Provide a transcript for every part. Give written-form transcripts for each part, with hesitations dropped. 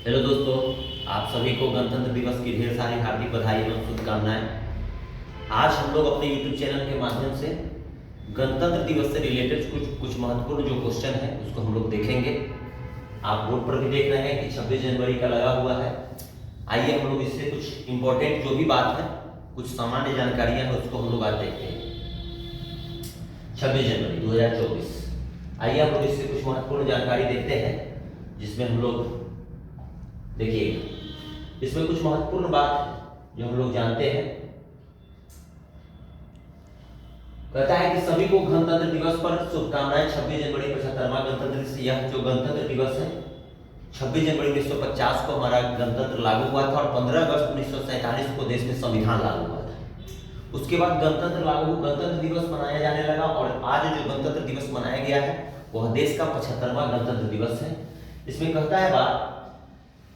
Hello दोस्तों, आप सभी को गणतंत्र दिवस की ढेर सारी हार्दिक बधाई एवं शुभकामनाएं। आज हम लोग अपने YouTube चैनल के माध्यम से गणतंत्र दिवस से रिलेटेड कुछ महत्वपूर्ण जो क्वेश्चन है उसको हम लोग देखेंगे। आप बोर्ड पर भी देख रहे हैं कि 26 जनवरी का लगा हुआ है। आइए हम लोग इससे कुछ इंपॉर्टेंट जो भी बात है, कुछ सामान्य जानकारियां हैं उसको हम लोग आज देखते हैं। 26 जनवरी 2024, आइए हम लोग इससे कुछ महत्वपूर्ण जानकारी देखते हैं, जिसमें हम लोग देखिए इसमें कुछ महत्वपूर्ण बात है जो हम लोग जानते हैं। कहता है कि सभी को गणतंत्र दिवस पर शुभकामनाएं। 26 जनवरी 75वां गणतंत्र दिवस। यह जो गणतंत्र दिवस है 26 जनवरी 1950 को हमारा गणतंत्र लागू हुआ था और 15 अगस्त 1947 को देश में संविधान लागू हुआ था। उसके बाद गणतंत्र दिवस मनाया जाने लगा और आज जो गणतंत्र दिवस मनाया गया है वह देश का 75वां गणतंत्र दिवस है। इसमें कहता है बात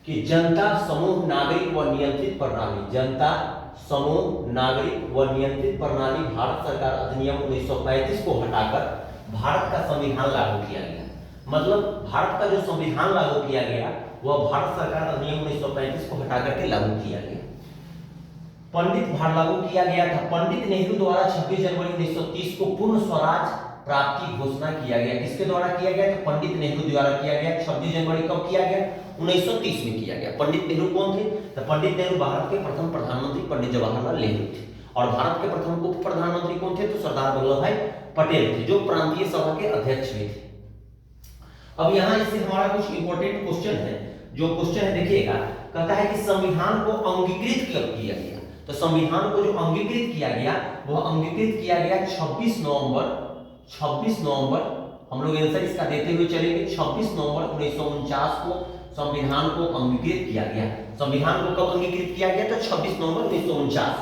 कि जनता समूह नागरिक व नियंत्रित प्रणाली, जनता समूह नागरिक व नियंत्रित प्रणाली भारत सरकार अधिनियम 1935 को हटाकर भारत का संविधान लागू किया गया। मतलब भारत का जो संविधान लागू किया गया वह भारत सरकार अधिनियम 1935 को हटाकर के लागू किया गया। पंडित भारत लागू किया गया था। पंडित नेहरू द्वारा 26 जनवरी 1930 को पूर्ण स्वराज प्राप्ति की घोषणा किया गया। किसके द्वारा किया गया? तो पंडित नेहरू द्वारा किया गया। 26 जनवरी कब किया गया? 1930 में किया गया। पंडित नेहरू कौन थे? तो पंडित नेहरू भारत के प्रथम प्रधानमंत्री पंडित जवाहरलाल नेहरू थे और भारत के प्रथम उप प्रधानमंत्री कौन थे? तो सरदार वल्लभ भाई पटेल थे, जो प्रांतीय सभा के अध्यक्ष भी थे। अब यहाँ इससे हमारा कुछ इंपॉर्टेंट क्वेश्चन है। जो क्वेश्चन है देखिएगा, कहता है कि संविधान को अंगीकृत कब किया गया? तो संविधान को जो अंगीकृत किया गया वह अंगीकृत किया गया 26 नवंबर हम लोग आंसर इसका देते हुए चलेंगे। 26 नवंबर 1949 को संविधान को अंगीकृत किया गया। संविधान को कब अंगीकृत किया गया? तो 26 नवंबर 1949।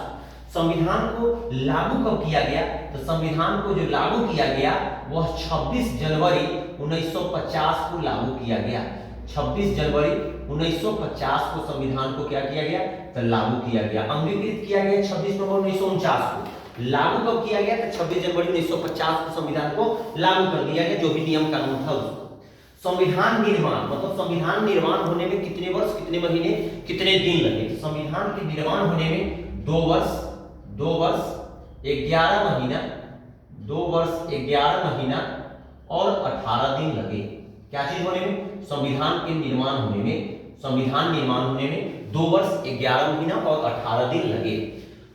संविधान को लागू कब किया गया? तो संविधान को जो लागू किया गया वह 26 जनवरी 1950 को लागू किया गया। 26 जनवरी 1950 को संविधान को क्या किया गया? तो लागू किया गया। अंगीकृत किया गया 26 नवंबर 1949 को। लागू कब किया गया? तो 26 जनवरी 1950 को संविधान को लागू कर दिया गया, जो भी नियम कानून था उसको। संविधान निर्माण, मतलब संविधान निर्माण होने में कितने वर्ष, कितने महीने, कितने दिन लगे? संविधान के निर्माण होने में 2 वर्ष 11 महीना 2 वर्ष 11 महीना और 18 दिन लगे। क्या चीज होने में? संविधान के निर्माण होने में, संविधान निर्माण होने में 2 वर्ष 11 महीना और 18 दिन लगे।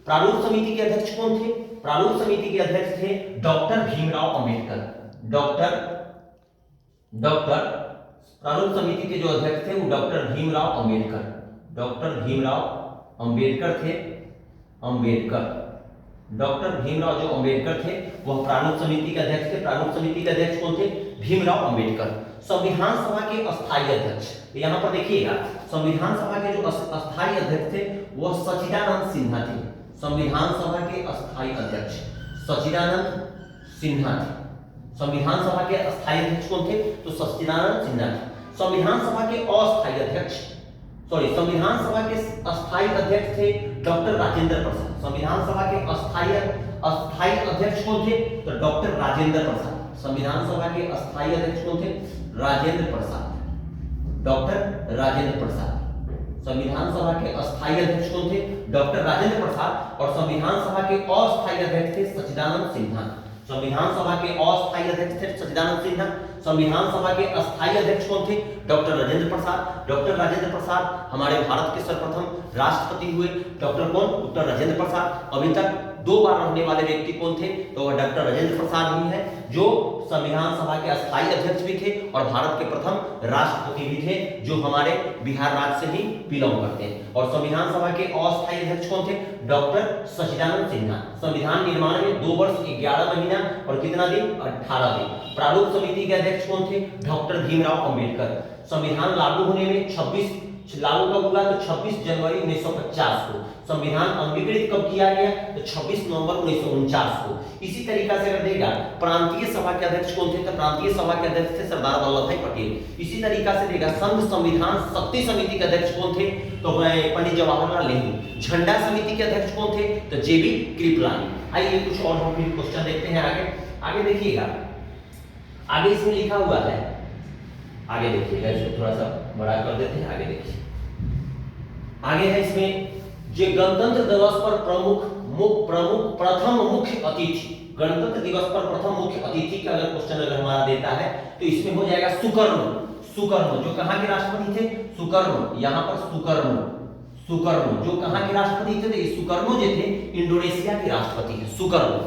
प्रारूप समिति के अध्यक्ष कौन थे? प्रारूप समिति के अध्यक्ष थे डॉक्टर भीमराव अंबेडकर। प्रारूप समिति के जो अध्यक्ष थे वो डॉक्टर भीमराव अंबेडकर थे। डॉक्टर भीमराव जो अंबेडकर थे वह प्रारूप समिति के अध्यक्ष थे। प्रारूप समिति के अध्यक्ष कौन थे? भीमराव अंबेडकर। संविधान सभा के अस्थायी अध्यक्ष, यहाँ पर देखिएगा, संविधान सभा के जो अस्थायी अध्यक्ष थे वह सच्चिदानंद सिन्हा थे। संविधान सभा के अस्थायी अध्यक्ष सच्चिदानंद सिन्हा थे। संविधान सभा के अस्थायी अध्यक्ष कौन थे? तो सच्चिदानंद सिन्हा थे। संविधान सभा के अस्थायी अध्यक्ष संविधान सभा के अस्थायी अध्यक्ष थे डॉक्टर राजेंद्र प्रसाद। संविधान सभा के अस्थायी अध्यक्ष कौन थे? तो डॉक्टर राजेंद्र प्रसाद। संविधान सभा के अस्थायी अध्यक्ष कौन थे? राजेंद्र प्रसाद, डॉक्टर राजेंद्र प्रसाद। संविधान सभा के अस्थायी अध्यक्ष कौन थे? डॉक्टर राजेंद्र प्रसाद। और संविधान सभा के अस्थायी अध्यक्ष थे सच्चिदानंद सिन्हा। संविधान सभा के अस्थायी अध्यक्ष थे सच्चिदानंद सिन्हा। संविधान सभा के अस्थायी अध्यक्ष कौन थे? डॉक्टर राजेंद्र प्रसाद। डॉक्टर राजेंद्र प्रसाद हमारे भारत के सर्वप्रथम राष्ट्रपति हुए। डॉक्टर कौन? डॉक्टर राजेंद्र प्रसाद। अभी तक 2 बार रहने वाले व्यक्ति कौन थे? तो वह डॉक्टर राजेंद्र प्रसाद ही है, जो संविधान सभा के अस्थायी अध्यक्ष भी थे और भारत के प्रथम राष्ट्रपति भी थे, जो हमारे बिहार राज्य से ही बिलोंग करते हैं। और संविधान सभा के अस्थायी अध्यक्ष कौन थे? डॉक्टर सच्चिदानंद सिन्हा। संविधान निर्माण में 2 वर्ष 11 महीना और कितना दिन? 18 दिन। प्रारूप समिति के अध्यक्ष कौन थे? डॉक्टर भीमराव अंबेडकर। संविधान लागू होने में लागू कब हुआ? तो 26 जनवरी 1950 को। संविधान अंगीकृत कब किया गया? तो 26 नवंबर 1949 को। इसी तरीका से अगर देगा, प्रांतीय सभा के अध्यक्ष कौन थे? तो प्रांतीय सभा के अध्यक्ष थे सरदार वल्लभ भाई पटेल। इसी तरीका से देगा, संघ संविधान शक्ति समिति के अध्यक्ष कौन थे? तो पंडित जवाहरलाल नेहरू। झंडा समिति के अध्यक्ष कौन थे? तो जेबी कृपलानी। आइए कुछ और हम क्वेश्चन देखते हैं आगे देखिएगा। आगे इसमें लिखा हुआ है आगे देखिएगा, इसको थोड़ा सा बड़ा कर देते हैं, आगे देखिए। आगे है इसमें जो गणतंत्र दिवस पर प्रथम मुख्य अतिथि, गणतंत्र दिवस पर प्रथम मुख्य अतिथि का अगर क्वेश्चन अगर हमारा देता है तो इसमें हो जाएगा सुकर्णो, जो कहां के राष्ट्रपति थे? सुकर्णो, यहां पर सुकर्णो जो कहां के राष्ट्रपति थे? तो सुकर्णो जो थे इंडोनेशिया के राष्ट्रपति है, सुकर्णो।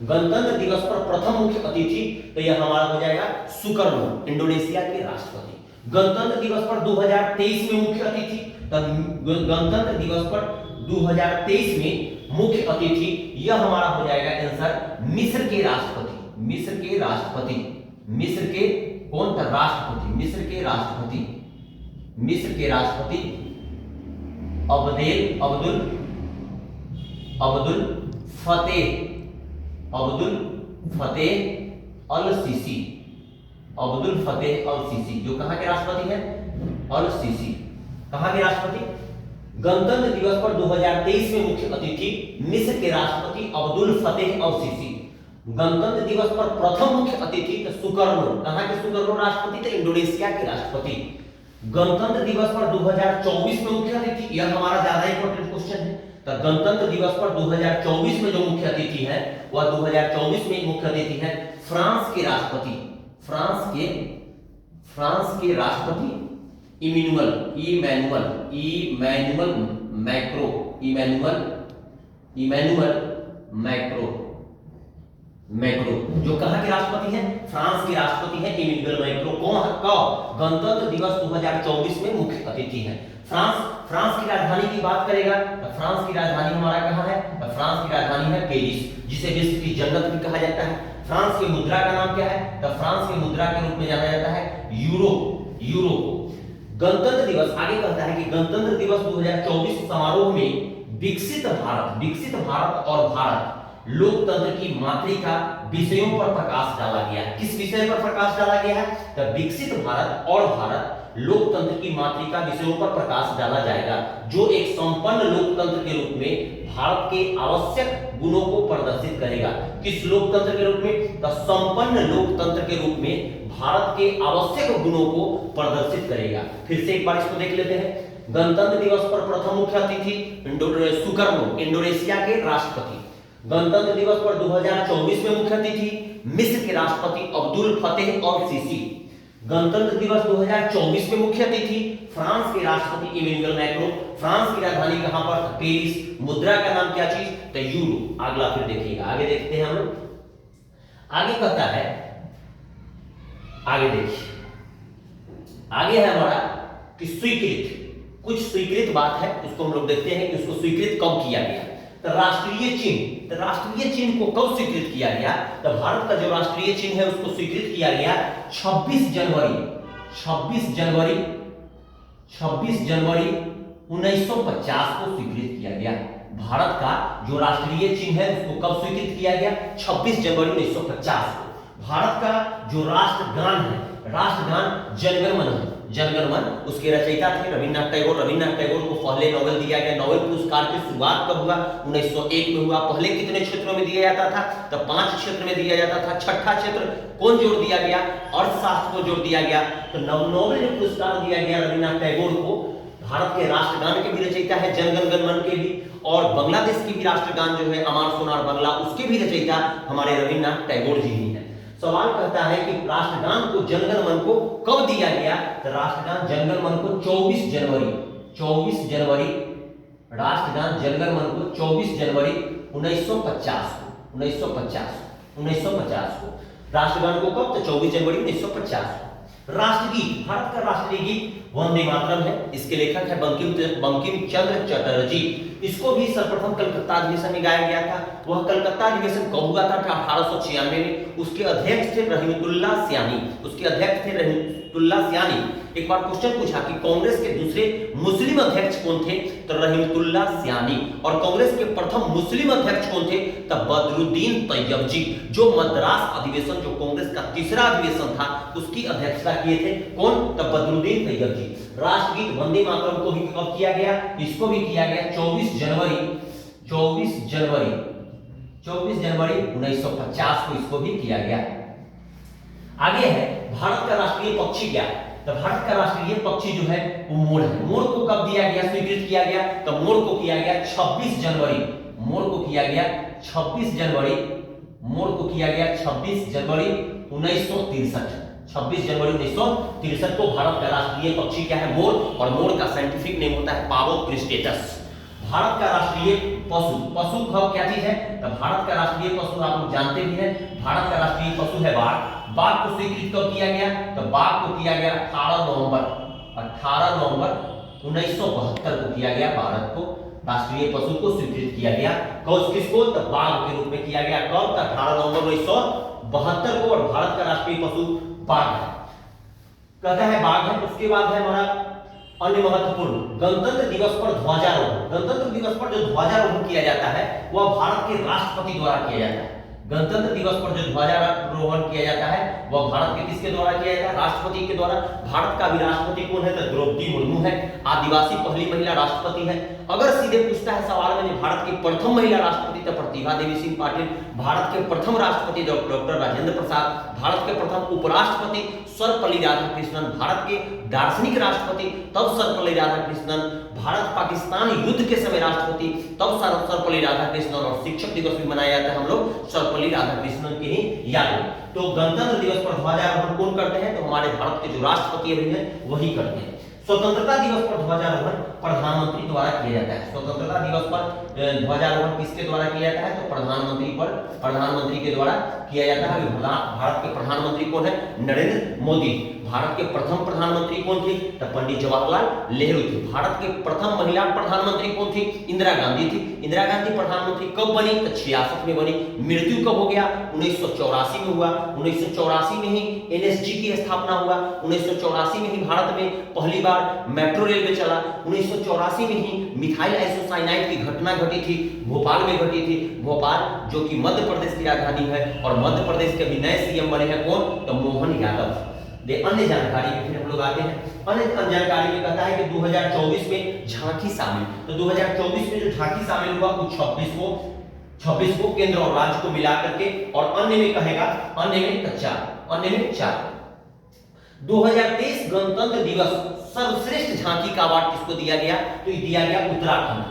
गणतंत्र दिवस पर प्रथम मुख्य अतिथि तो यह हमारा हो जाएगा सुकर्णो, इंडोनेशिया के राष्ट्रपति। गणतंत्र दिवस पर 2023 में मुख्य अतिथि, गणतंत्र दिवस पर 2023 में मुख्य अतिथि यह हमारा हो जाएगा आंसर मिस्र के राष्ट्रपति, मिस्र के कौन था? राष्ट्रपति, मिस्र के राष्ट्रपति अब्दुल फतेह अल सीसी, जो कहां के राष्ट्रपति है? अल सीसी, कहां के राष्ट्रपति? गणतंत्र दिवस पर 2023 में मुख्य अतिथि मिस्र के राष्ट्रपति अब्दुल फतेह अल सीसी। गणतंत्र दिवस पर प्रथम मुख्य अतिथि तो सुकर्णो, कहां के सुकर्णो राष्ट्रपति? तो इंडोनेशिया के राष्ट्रपति। गणतंत्र दिवस पर 2024 में मुख्य अतिथि, यह हमारा ज्यादा इंपॉर्टेंट क्वेश्चन है। तो गणतंत्र दिवस पर 2024 में जो मुख्य अतिथि है वह 2024 में मुख्य अतिथि है फ्रांस के राष्ट्रपति, फ्रांस के राष्ट्रपति इमैनुअल मैक्रो, जो कहां के राष्ट्रपति हैं? फ्रांस के राष्ट्रपति हैं इमैनुअल मैक्रो। कब? गणतंत्र दिवस 2024 में मुख्य अतिथि हैं। फ्रांस की राजधानी की बात करेगा तो फ्रांस की राजधानी हमारा कहां है? तो फ्रांस की राजधानी है पेरिस, जिसे विश्व की जन्नत भी कहा जाता है। फ्रांस की मुद्रा का नाम क्या है? तो फ्रांस की मुद्रा के रूप में जाना जाता है यूरो। गणतंत्र दिवस आगे कहता है कि गणतंत्र दिवस 2024 समारोह में विकसित भारत और भारत लोकतंत्र की मातृका विषयों पर प्रकाश डाला गया है। किस विषय पर प्रकाश डाला गया है? तो विकसित भारत और भारत लोकतंत्र की मातृका विषयों पर प्रकाश डाला जाएगा, जो एक संपन्न लोकतंत्र के रूप में भारत के आवश्यक गुणों को प्रदर्शित करेगा। किस लोकतंत्र के रूप में? तो संपन्न लोकतंत्र के रूप में भारत के आवश्यक गुणों को प्रदर्शित करेगा। फिर से एक बार इसको देख लेते हैं। गणतंत्र दिवस पर प्रथम मुख्य अतिथि सुकर्णो, इंडोनेशिया के राष्ट्रपति। गणतंत्र दिवस पर 2024 में मुख्य अतिथि मिस्र के राष्ट्रपति अब्दुल फतेह अल सीसी। गणतंत्र दिवस 2024 में मुख्य अतिथि फ्रांस के राष्ट्रपति इमैनुअल मैक्रो। फ्रांस की राजधानी कहां पर? पेरिस। मुद्रा का नाम क्या चीज? तो यूरो। अगला फिर देखिएगा, आगे देखते हैं हम लोग। आगे कहता है, आगे देखिए, आगे है हमारा कि कुछ स्वीकृत बात है, उसको हम लोग देखते हैं कि उसको स्वीकृत कब किया गया। तो राष्ट्रीय चिन्ह को कब स्वीकृत किया गया? तो भारत का जो राष्ट्रीय चिन्ह है उसको स्वीकृत किया गया 26 जनवरी 1950 को स्वीकृत किया गया। भारत का जो राष्ट्रीय चिन्ह है उसको कब स्वीकृत किया गया? 26 जनवरी 1950 को। भारत का जो राष्ट्रगान है, राष्ट्रगान जनगण मन, उसके रचयिता थे रविन्द्रनाथ टैगोर को पहले नोबेल दिया गया। नोबेल पुरस्कार की शुरुआत कब हुआ? 1901 में हुआ। पहले कितने क्षेत्रों में दिया जाता था? तो 5 क्षेत्र में दिया जाता था। छठा क्षेत्र कौन जोड़ दिया गया? अर्थशास्त्र को जोड़ दिया गया। तो नोबेल पुरस्कार दिया गया रविन्द्रनाथ टैगोर को। भारत के राष्ट्रगान के भी रचयिता है, जनगण मन के भी, और बांग्लादेश की भी राष्ट्रगान जो है अमर सोनार बांग्ला, उसके भी रचयिता हमारे रविन्द्रनाथ टैगोर जी ही हैं। सवाल कहता है कि राष्ट्रगान को जनगण मन को कब दिया गया? तो राष्ट्रगान जनगण मन को 24 जनवरी राष्ट्रगान जनगण मन को 24 जनवरी 1950 को राष्ट्रगान को कब? तो 24 जनवरी 1950 को। राष्ट्रगीत, भारत का राष्ट्रीय गीत वंदे मातरम है। इसके लेखक है बंकिम चंद्र चटर्जी। इसको भी सर्वप्रथम कलकत्ता अधिवेशन में गाया गया था। वह कलकत्ता अधिवेशन कब हुआ था? 1896 में। उसके अध्यक्ष थे रहीमतुल्लाह सियानी। एक बार क्वेश्चन पूछा कि कांग्रेस के दूसरे मुस्लिम अध्यक्ष कौन थे? तो रहीमतुल्लाह सियानी। और कांग्रेस के प्रथम मुस्लिम अध्यक्ष कौन थे? तो बदरुद्दीन तैयबजी, जो मद्रास अधिवेशन, जो कांग्रेस का तीसरा अधिवेशन था, उसकी अध्यक्षता किए थे। कौन? तो बदरुद्दीन तैयबजी। राष्ट्रगीत वंदे मातरम को भी कब किया गया? इसको भी किया गया 24 जनवरी 1950 को इसको भी किया गया। आगे है भारत का राष्ट्रीय पक्षी क्या है? तो भारत का राष्ट्रीय पक्षी जो है वो मोर है। मोर को कब दिया गया, स्वीकृत किया गया? तो मोर को किया गया 26 जनवरी, मोर को किया गया 26 जनवरी, मोर को किया गया 26 जनवरी 1963। 26 जनवरी 1963 को भारत का राष्ट्रीय पक्षी क्या है? मोर। और मोर का साइंटिफिक नेम होता है पावो क्रिस्टेटस। भारत का राष्ट्रीय पशु, पशु क्या चीज है? तो भारत का राष्ट्रीय पशु आप लोग जानते भी हैं, भारत का राष्ट्रीय पशु है बाघ। बाघ को स्वीकृत कब किया गया? तो बाघ को किया गया 18 नवंबर 1972 को किया गया। भारत को राष्ट्रीय पशु को स्वीकृत किया गया। किसको? तो बाघ के रूप में किया गया। कब? 18 नवंबर 1972 को। और भारत का राष्ट्रीय पशु बाघ है, कहता है बाघ है। उसके बाद है हमारा अन्य महत्वपूर्ण गणतंत्र दिवस पर ध्वजारोहण। गणतंत्र दिवस पर जो ध्वजारोहण किया जाता है वह भारत के राष्ट्रपति द्वारा किया जाता है। गणतंत्र दिवस पर जो ध्वजारोहण किया जाता है वह भारत के किसके द्वारा किया जाता है? राष्ट्रपति के द्वारा। भारत का भी राष्ट्रपति कौन है? तो द्रौपदी मुर्मू है, आदिवासी पहली महिला राष्ट्रपति है। अगर सीधे पूछता है सवाल में भारत की प्रथम महिला राष्ट्रपति तो प्रतिभा देवी सिंह पाटिल, भारत के प्रथम राष्ट्रपति डॉक्टर राजेंद्र प्रसाद, भारत के प्रथम उपराष्ट्रपति सर्वपल्ली राधाकृष्णन, भारत के दार्शनिक राष्ट्रपति तब सर्वपल्ली राधाकृष्णन, भारत पाकिस्तान युद्ध के समय राष्ट्रपति तब सर्वपल्ली राधाकृष्णन, और शिक्षक दिवस भी मनाया जाता है हम लोग सर्वपल्ली राधाकृष्णन के ही याद में। तो गणतंत्र दिवस पर ध्वजारोहण कौन करते हैं? तो हमारे भारत के जो राष्ट्रपति अभी हैं वही करते हैं। स्वतंत्रता दिवस पर ध्वजारोहण प्रधानमंत्री द्वारा किया जाता है। स्वतंत्रता दिवस पर ध्वजारोहण किसके द्वारा किया जाता है? तो प्रधानमंत्री के द्वारा किया जाता है। भारत के प्रधानमंत्री कौन है? नरेंद्र मोदी। भारत के प्रथम प्रधानमंत्री कौन थी? तो पंडित जवाहरलाल नेहरू थी। भारत के प्रथम महिला प्रधानमंत्री कौन थी? इंदिरा गांधी थी। इंदिरा गांधी प्रधानमंत्री कब बनी? तो 66 में बनी। मृत्यु कब हो गया? 1984 में हुआ। 1984 में ही एनएसजी की स्थापना हुआ। 1984 में ही भारत में पहली बार मेट्रो रेलवे चला। 1984 में ही मिथाइल आइसोसाइनाइड की घटना घटी थी, भोपाल में घटी थी। भोपाल जो कि मध्य प्रदेश की राजधानी है, और मध्य प्रदेश के अभी नए सीएम बने हैं कौन? तो मोहन यादव। अन्य जानकारी में फिर हम लोग आते हैं। अन्य जानकारी में कहता है कि 2024 में झांकी शामिल। तो 2024 में जो झांकी शामिल हुआ वो 26 को केंद्र और राज्य को मिला करके, और अन्य में कहेगा अन्य में 4। 2023 गणतंत्र दिवस सर्वश्रेष्ठ झांकी का अवार्ड किसको दिया गया? तो ये दिया गया उत्तराखंड।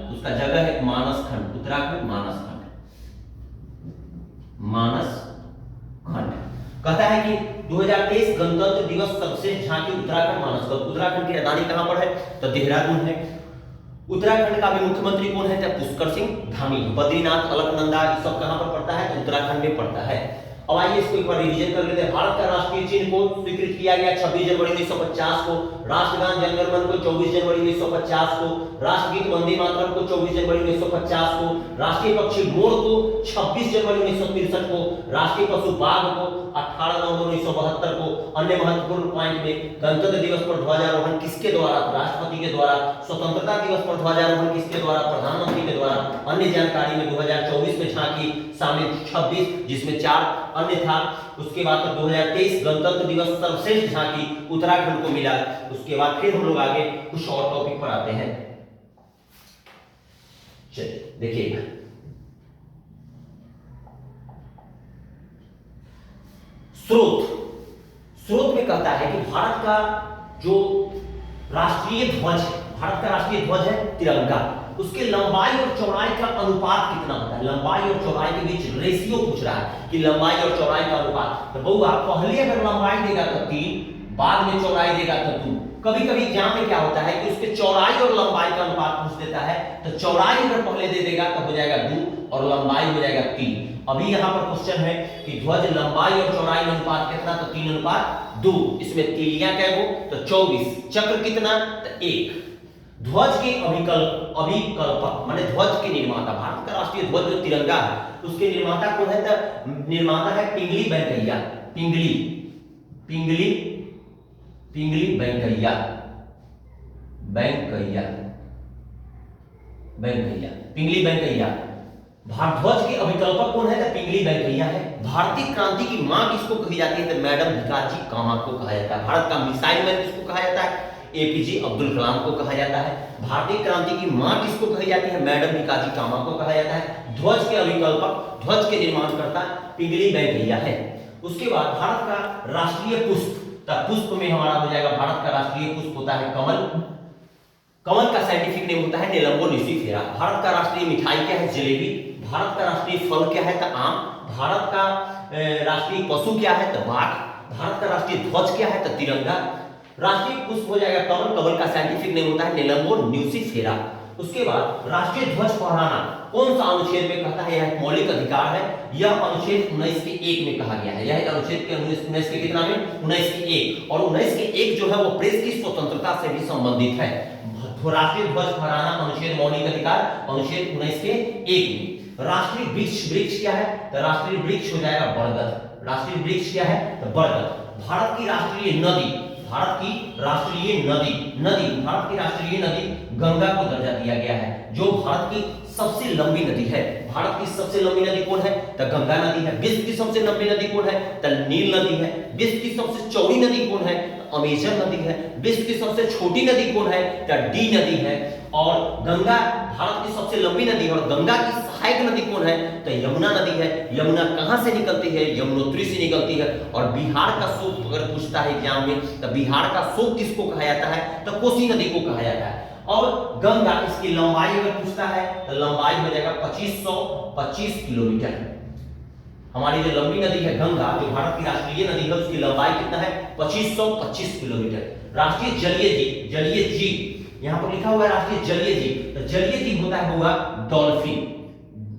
उसका जगह है मानसखंड, उत्तराखंड मानस खंड। कहता है कि 2023 गणतंत्र दिवस सर्वश्रेष्ठ झांकी उत्तराखंड मानसखंड। उत्तराखंड की राजधानी कहां पर है? तो देहरादून है। उत्तराखंड का भी मुख्यमंत्री कौन है? तो पुष्कर सिंह धामी। बद्रीनाथ, अलकनंदा ये सब कहां पर पड़ता है? तो उत्तराखंड में पड़ता है। अब आइए इसको एक बार रिवीजन कर लेते हैं। भारत का राष्ट्रीय चिन्ह को स्वीकृत किया गया 26 जनवरी 1950 को। राष्ट्रगान जन गण मन को 24 जनवरी 1950 को। राष्ट्रगीत वंदे मातरम को 24 जनवरी 1950 को। राष्ट्रीय पक्षी मोर को 26 जनवरी 1963 को। राष्ट्रीय पशु बाघ को 18 नवंबर 1972 को। अन्य महत्वपूर्ण पॉइंट में गणतंत्र दिवस पर ध्वजारोहण किसके द्वारा? राष्ट्रपति के द्वारा। स्वतंत्रता दिवस पर ध्वजारोहण किसके द्वारा? प्रधानमंत्री के द्वारा। अन्य जानकारी में 2024 में झांकी शामिल 26 जिसमें 4 अन्य था। उसके बाद 2023 गणतंत्र दिवस सर्वश्रेष्ठ झांकी उत्तराखंड को मिला। उसके बाद फिर हम लोग आगे कुछ और टॉपिक पर आते हैं। चलिए देखिएगा, स्रोत में कहता है कि भारत का जो राष्ट्रीय ध्वज है, भारत का राष्ट्रीय ध्वज है तिरंगा, उसके लंबाई और चौड़ाई का अनुपात कितना होता है? लंबाई और चौड़ाई के बीच रेशियो पूछ रहा है कि लंबाई और चौड़ाई का अनुपात। तो बउआ पहले अगर लंबाई देगा तो 3, बाद में चौड़ाई देगा तो 2। कभी कभी एग्जाम में क्या होता है कि उसके चौड़ाई और लंबाई का अनुपात पूछ देता है, तो चौड़ाई अगर पहले दे देगा तो हो जाएगा 2 और लंबाई हो जाएगा 3। अभी यहाँ पर क्वेश्चन है कि ध्वज लंबाई और चौड़ाई में अनुपात कितना? तो 3:2। इसमें तीलियां क्या हो? तो 24। चक्र कितना? तो 1। ध्वज के अभिकल्पक माने ध्वज के निर्माता, भारत का राष्ट्रीय ध्वज जो तिरंगा है उसके निर्माता कौन है? तो निर्माता है पिंगली वेंकैया। पिंगली वेंकैया पिंगली वेंकैया। भारत ध्वज के अभिकल्पक कौन है? तो पिंगली वेंकैया है। भारतीय क्रांति की मां किसको कही जाती है? तो मैडम भिकाजी कामा को कहा जाता है। भारत का मिसाइल मैन किसको कहा जाता है? एपीजे अब्दुल कलाम को कहा जाता है। भारतीय क्रांति की मां किसको कही जाती है? मैडम भिकाजी कामा को कहा जाता है। ध्वज के अभिकल्पक, ध्वज के निर्माणकर्ता पिंगली वेंकैया है। उसके बाद भारत का राष्ट्रीय पुष्प, पुष्प में हमारा हो जाएगा, भारत का राष्ट्रीय पुष्प होता है कमल। कमल का साइंटिफिक नेम होता है नेलंबो न्यूसीफेरा। भारत का राष्ट्रीय मिठाई क्या है? जलेबी। भारत का राष्ट्रीय फल क्या है? तो आम। भारत का राष्ट्रीय पशु क्या है? तो बाघ। भारत का राष्ट्रीय ध्वज क्या है? तो तिरंगा। राष्ट्रीय पुष्प हो जाएगा कमल। कमल का साइंटिफिक नेम होता है नेलंबो न्यूसीफेरा। उसके बाद राष्ट्रीय ध्वज फहराना कौन सा अनुच्छेद में कहता है? यह मौलिक अधिकार है। यह अनुच्छेद 19 के 1 में कहा गया है। यह अनुच्छेद के 19 के कितना में? 19 के 1। और 19 के 1 जो है वो प्रेस की स्वतंत्रता से भी संबंधित है। राष्ट्रीय ध्वज फहराना अनुच्छेद मौलिक अधिकार अनुच्छेद 19 के 1 में। राष्ट्रीय वृक्ष, वृक्ष क्या है? तो राष्ट्रीय वृक्ष हो जाएगा बरगद। राष्ट्रीय वृक्ष क्या है? तो बरगद। भारत की राष्ट्रीय नदी, भारत की राष्ट्रीय नदी, भारत की राष्ट्रीय नदी गंगा को दर्जा दिया गया है, जो भारत की सबसे लंबी नदी है। भारत की सबसे लंबी नदी कौन है? तो गंगा नदी है। विश्व की सबसे लंबी नदी कौन है? तो नील नदी है। विश्व की सबसे चौड़ी नदी कौन है? तो अमेजन नदी है। विश्व की सबसे छोटी नदी कौन है? तो डी नदी है। और गंगा भारत की सबसे लंबी नदी है। और गंगा की सहायक नदी कौन है? तो यमुना नदी है। यमुना कहां से निकलती है? यमुनोत्री से निकलती है। और बिहार का शोक अगर पूछता है एग्जाम में, तो बिहार का शोक किसको कहा जाता है? तो कोसी नदी को कहा जाता है। और गंगा, इसकी लंबाई अगर पूछता है तो लंबाई हो जाएगा 2525 किलोमीटर। हमारी जो लंबी नदी है गंगा, जो भारत की राष्ट्रीय नदी है, उसकी लंबाई कितना है? 2525 किलोमीटर। राष्ट्रीय जलीय जीव, जलीय जीव यहां पर लिखा हुआ है राष्ट्रीय जलीय जीव। तो जलीय जीव होता है होगा डॉल्फिन।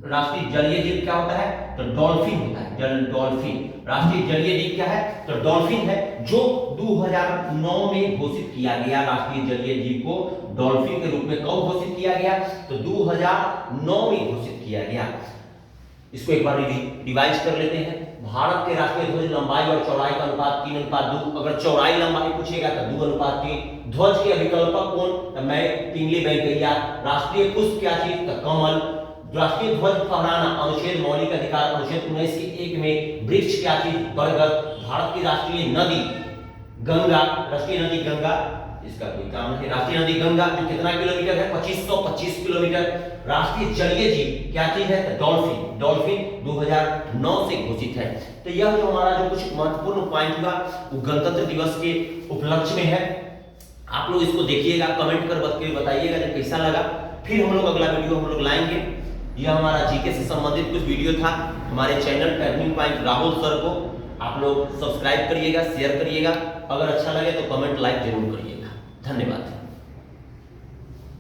राष्ट्रीय जलीय जीव क्या होता है? तो डॉल्फिन होता है, डॉल्फिन। राष्ट्रीय जलीय जीव क्या है? तो डॉल्फिन है, जो 2009 में घोषित किया गया। राष्ट्रीय जलीय जीव को डॉल्फिन के रूप में कब घोषित किया गया? तो 2009 में घोषित किया गया। इसको एक बार रिवाइज कर लेते हैं। भारत के राष्ट्रीय ध्वज लंबाई और चौड़ाई का अनुपात 3:2। अगर चौड़ाई लंबाई पूछेगा तो 2:3। ध्वज के अभिकल्पक कौन? तो मैं पिंगली वेंकैया। राष्ट्रीय पुष्प क्या चीज? तो कमल। राष्ट्रीय ध्वज फहराना अनुच्छेद मौलिक अधिकार अनुच्छेद 19 के 1 में। वृक्ष क्या चीज? बरगद। भारत की राष्ट्रीय नदी गंगा, राष्ट्रीय नदी गंगा, इसका कोई काम नहीं। राष्ट्रीय नदी गंगा जो कितना किलोमीटर है? 2525 किलोमीटर। राष्ट्रीय जलीय जीव क्या चीज है? तो डॉल्फिन। डॉल्फिन 2009 से घोषित है। तो यह जो हमारा जो कुछ महत्वपूर्ण पॉइंट हुआ वो गणतंत्र दिवस के उपलक्ष्य में है। आप लोग इसको देखिएगा, कमेंट कर बताइएगा जब कैसा लगा। फिर हम लोग अगला वीडियो हम लोग लाएंगे। यह हमारा जीके से संबंधित कुछ वीडियो था। हमारे channel turning point Rahul sir को आप लोग सब्सक्राइब करिएगा, शेयर करिएगा। अगर अच्छा लगे तो कमेंट लाइक जरूर करिएगा। धन्यवाद।